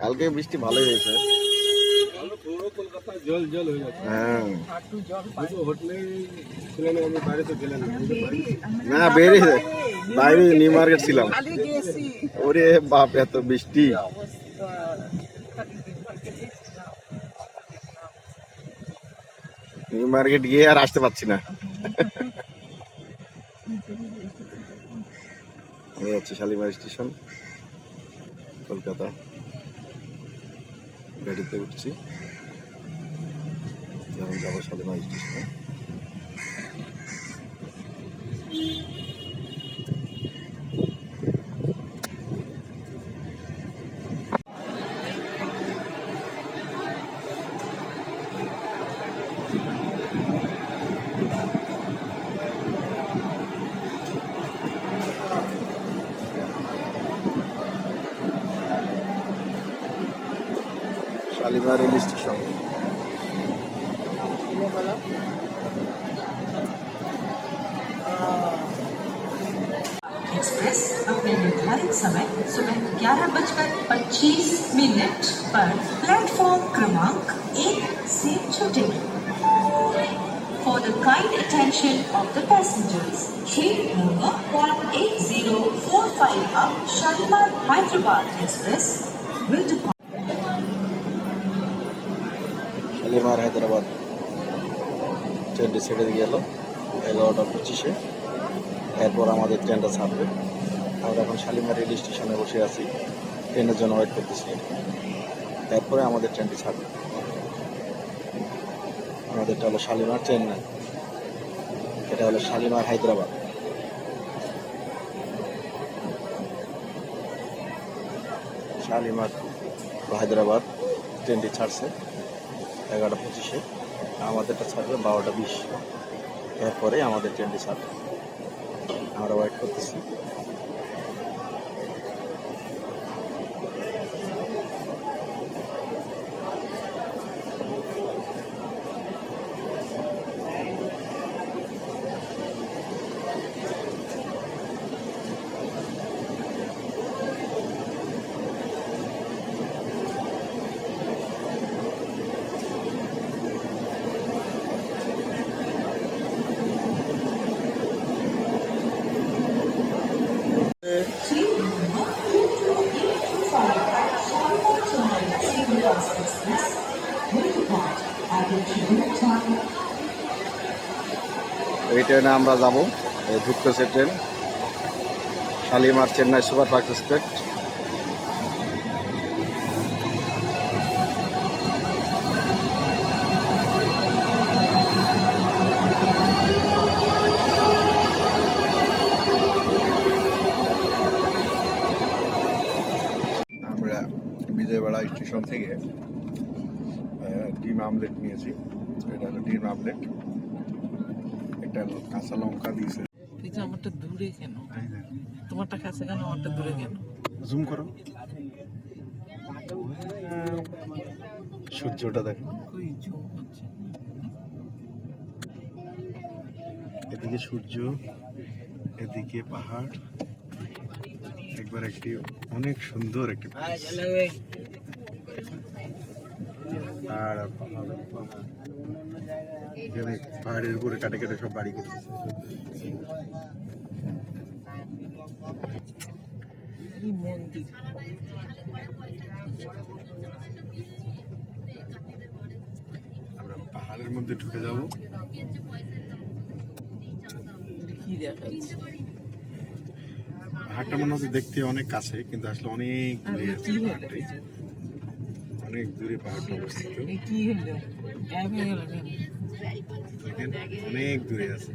কালকে বৃষ্টি ভালোই হয়েছে। না বেরিয়ে বাইরে নিউ মার্কেট ছিলাম। ওরে বাপ এত বৃষ্টি। নিউ মার্কেট গিয়ে আর আসতে পারছি না। আমি যাচ্ছি শালিমার স্টেশন, কলকাতা। গাড়িতে উঠছি, এখন যাবো শালিমার স্টেশনে। Shalimar rail station. एक्सप्रेस अपने निर्धारित समय सुबह 11:25 पर प्लेटफॉर्म क्रमांक 1 से छूटेगी। For the kind attention of the passengers, train number 18045 up Shalimar Hyderabad Express will depart. Shalimar Hyderabad ট্রেনটি ছেড়ে গেল 11:25-এ। এরপর আমাদের ট্রেনটা ছাড়বে। আমরা এখন শালিমার রেল স্টেশনে বসে আছি, ট্রেনের জন্য ওয়েট করতেছি। এরপরে আমাদের ট্রেনটি ছাড়বে। আমাদেরটা হলো শালিমার ট্রেন না, এটা হলো শালিমার হায়দ্রাবাদ। শালিমার হায়দ্রাবাদ ট্রেনটি ছাড়ছে 11:25-এ। আমাদেরটা ছাড়বে 12:20। এরপরে আমাদের ট্রেনটি ছাড়বে, আমরা ওয়েট করতেছি। এই ট্রেনে আমরা যাবো, ঢুকতেছে train Shalimar Chennai superfast express. আমরা বিজয়বাড়া স্টেশন থেকে ডিম আমলেট নিয়েছি। এটা হলো ডিম আমলেট, একটা কাঁচা লঙ্কা দিয়েছে। আমারটা দূরে কেন? তোমারটা কাছে কেন, আমারটা দূরে কেন? জুম করো, সূর্যটা দেখো। এদিকে সূর্য, এদিকে পাহাড়, একবার একটি অনেক সুন্দর একটি আর এখানে পাহাড়ের উপরে কাটে কেটে সব বাড়ি করতেছে। আমরা পাহাড়ের মধ্যে ঢুকে যাব। কি দেখাচ্ছে? পাহাড়টা মনে হচ্ছে দেখতে অনেক কাছে, কিন্তু আসলে অনেক দূরে আছে পাহাড়টাই। অনেক দূরে পাহাড়টা অবস্থিত। কি হলো? গায়েব হয়ে গেল কেন? দেখেন অনেক দূরে আছে।